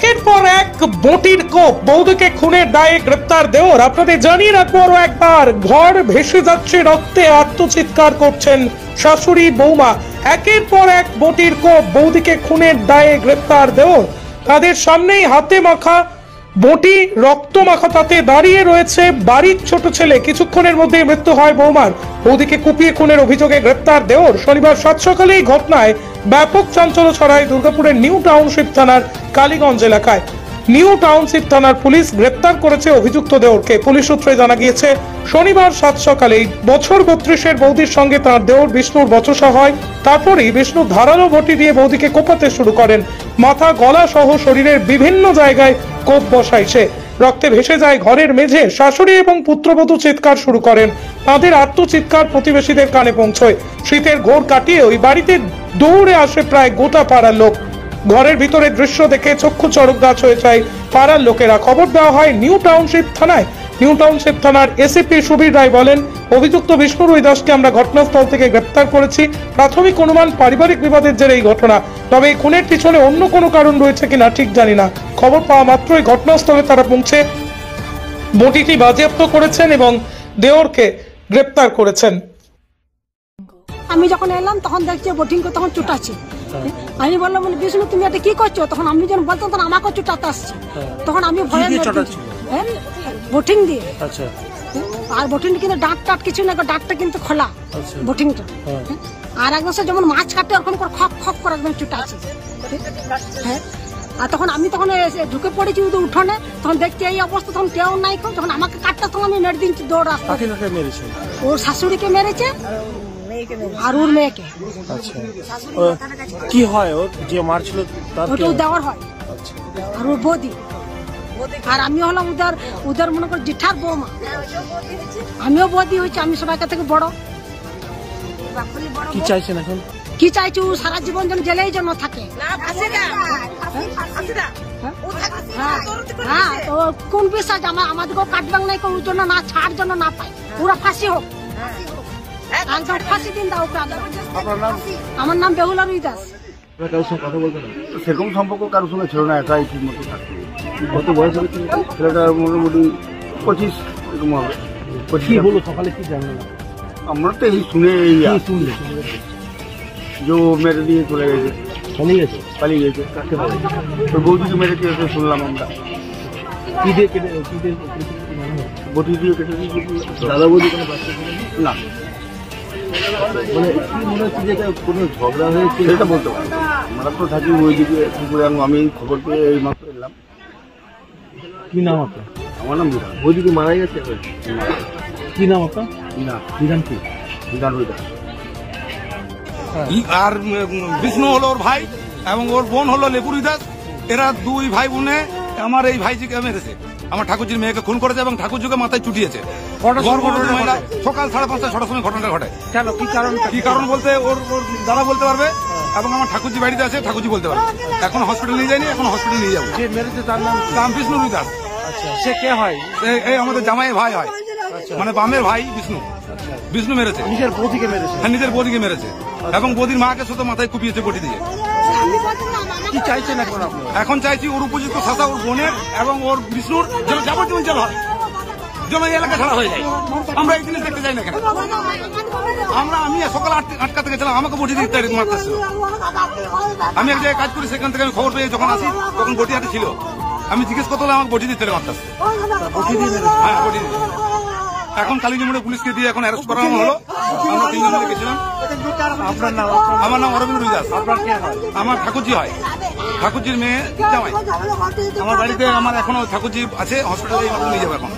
একের পর এক বটির কোপ, বৌদিকে খুনের দায়ে গ্রেপ্তার দেওর। আপনাদের জানিয়ে রাখবো আরো একবার, ঘর ভেসে যাচ্ছে রক্তে, আত্মচিৎকার করছেন শাশুড়ি বৌমা। একের পর এক বটির কোপ, বৌদিকে খুনের দায়ে গ্রেপ্তার দেওর। তাদের সামনেই হাতে মাখা বটি, রক্ত মাখা তাতে দাঁড়িয়ে রয়েছে বাড়ির ছোট ছেলে। কিছুক্ষণের মধ্যেই মৃত্যু হয় বৌমার। বৌদিকে কুপিয়ে খুনের অভিযোগে গ্রেপ্তার দেওর। শনিবার সাত সকালে এই ঘটনায় ব্যাপক চাঞ্চল্য ছড়ায় দুর্গাপুরের নিউ টাউনশিপ থানার কালীগঞ্জ এলাকায়। নিউ টাউনশিপ থানার পুলিশ গ্রেপ্তার করেছে অভিযুক্ত দেওরকে। পুলিশ সূত্রে জানা গিয়েছে, শনিবার সাত সকালেই বছর 32-এর বৌদির সঙ্গে তার দেওর বিষ্ণুর বচসা হয়। তারপরেই বিষ্ণু ধারালো বটি দিয়ে বৌদিকে কোপাতে শুরু করেন। মাথা, গলা সহ শরীরের বিভিন্ন জায়গায় কোপ বসায় সে। রক্তে ভেসে যায় ঘরের মেঝে। শাশুড়ি এবং পুত্রবধূ চিৎকার শুরু করেন। তাদের আত্মচিৎকার প্রতিবেশীদের কানে পৌঁছয়। শীতের ঘোর কাটিয়ে ওই বাড়িতে দৌড়ে আসে প্রায় গোটা পাড়ার লোক। ঘরের ভিতরে দৃশ্য দেখে চক্ষু চড়ক গাছ হয়ে যায় পাড়ার লোকেরা। খবর দেওয়া হয় নিউ টাউনশিপ থানায়। নিউ টাউনশিপ থানার এসিপি সুবীর রায় বলেন, অভিযুক্ত বিষ্ণু রুই দাসকে আমরা ঘটনাস্থল থেকে গ্রেপ্তার করেছি। প্রাথমিক অনুমান পারিবারিক বিবাদের জেরে এই ঘটনা, তবে এই খুনের পিছনে অন্য কোনো কারণ রয়েছে কিনা ঠিক জানি না। খবর পাওয়া মাত্রই ঘটনাস্থলে তারা পৌঁছে বটিটি বাজেয়াপ্ত করেছেন এবং দেওরকে গ্রেপ্তার করেছেন। আমি যখন এলাম তখন দেখছি বোটিংকে তখন চুটাচ্ছে। আমি বললাম, বিষ্ণু তুমি এটা কি করছো? তখন আমি যখন বলতাম তখন আমাকে চুটাতে আসছে। তখন আমি ভয়ে বোটিং দিয়ে, আর বোটিং কিন্তু ডাক টাট কিছু না, ডাকটা কিন্তু খোলা বোটিংটা। আর একদম সে যেমন মাছ কাটে ওরকম করে খপ খপ করে একদম চুটাচ্ছে। হ্যাঁ, আর তখন আমি তখন ঢুকে পড়েছি উঠোনে। তখন দেখছি এই অবস্থা, তখন কেউ নাই। যখন আমাকে কাটতে তখন আমি মেরে দিচ্ছি দৌড় রাস্তা। ওর শাশুড়িকে মেরেছে আর ওর মেয়েকে। কি হয় ওর যে মারছিল? ওটা দেওয়ার হয় আর ওর বৌদি। আর আমি হলাম উদার মনে কর জেঠার বৌমা। আমিও বৌদি হয়েছি, আমি সবাইকে থেকে বড়। কি চাইছেন এখন? কি চাইছি? ও সারা জীবন যেন জেলেই যেন থাকে। হ্যাঁ, তো কোন বিশ্বাস আমাদেরকেও কাটবাং নাই, ওর জন্য না ছাড় জন্য না পাই, পুরো ফাঁসি হোক। ফাঁসি দিন দাও। আমার নাম বেহুলা রুই দাস। সেরকম সম্পর্ক কারোর সঙ্গে ছিল না, একাই ঠিক মতো থাকতো। কত বয়স হয়েছে ছেলেটার? মোটামুটি 25 এরকম হবে। কি হলো সকালে? কি জানলেন? আমরা তো এই শুনে যে মেরে দিয়ে চলে গেছে, পালিয়ে গেছে। কাকে বলে? তোর বৌদিকে মেরেছে শুনলাম আমরা। কি দিয়ে কেটে? বটি দিয়ে কেটে দিয়ে। দাদা বৌদি কোনো বাচ্চা না, মানে কি মনে হচ্ছে যে কোনো ঝগড়া হয়েছে? সেটা বলতে পারি। আমরা তো থাকি ওইদিকে পুকুরে। আমি খবর পেয়ে এই মাত্র এলাম। কি নাম আপনার? আমার নাম বিধান। বৌদিকে মারা গেছে? কি নাম আপনার? বিধান কি? বিধান রুই দাস। আর বিষ্ণু হলো ওর ভাই এবং ওর বোন হলো লেপুরি দাস। এরা দুই ভাই বোনে আমার এই ভাইজিকে মেরেছে। আমার ঠাকুরজির মেয়েকে খুন করেছে এবং ঠাকুরজিকে মাথায় চুটিয়েছে। সকাল 5:30 6টার সময় ঘটনাটা ঘটে। কি কারণ বলতে ওর দাদা বলতে পারবে এবং আমার ঠাকুরজি বাড়িতে আছে, ঠাকুরজি বলতে পারবে। এখন হসপিটাল নিয়ে যায়নি, এখন হসপিটাল নিয়ে যাবো। যে মেরেছে তার নাম বিষ্ণু রুই দাস। সে কে হয়? এই আমাদের জামাই ভাই হয়, মানে বামের ভাই বিষ্ণু। বিষ্ণু মেরেছে নিজের বৌদিকে মেরেছে। হ্যাঁ, নিজের বৌদিকে মেরেছে এবং বৌদির মাকে শুধু মাথায় কুপিয়েছে বটি দিয়ে। কি চাইছেন এখন আপনি? এখন চাইছি ওর উপযুক্ত শাসা ওর বোনের এবং ওর বিষ্ণুর যেন যাবতীয় জেল হয়, যেন এই এলাকা ছাড়া হয়ে যায়। আমরা এই জিনিস দেখতে যাই না কেন? আমি সকাল 8টা থেকে ছিলাম, আমাকে বটি দিয়ে মারতেছিল। আমি এক জায়গায় কাজ করি, সেখান থেকে আমি খবর পেয়ে যখন আসি তখন বটি হাতে ছিল। আমি জিজ্ঞেস করতে হলে আমাকে বটি দিতে মারতেছে। হ্যাঁ, বটি দিয়ে। এখন কালীগঞ্জ পুলিশকে দিয়ে এখন অ্যারেস্ট করানো হলো। আমরা 3 জন গেছিলাম। আমার নাম অরবিন্দ রুই দাস। আমার ঠাকুরজি হয়, ঠাকুরজির মেয়ে জামাই। আমার বাড়িতে আমার এখনো ঠাকুরজি আছে, হসপিটালে নিয়ে যাবো এখন।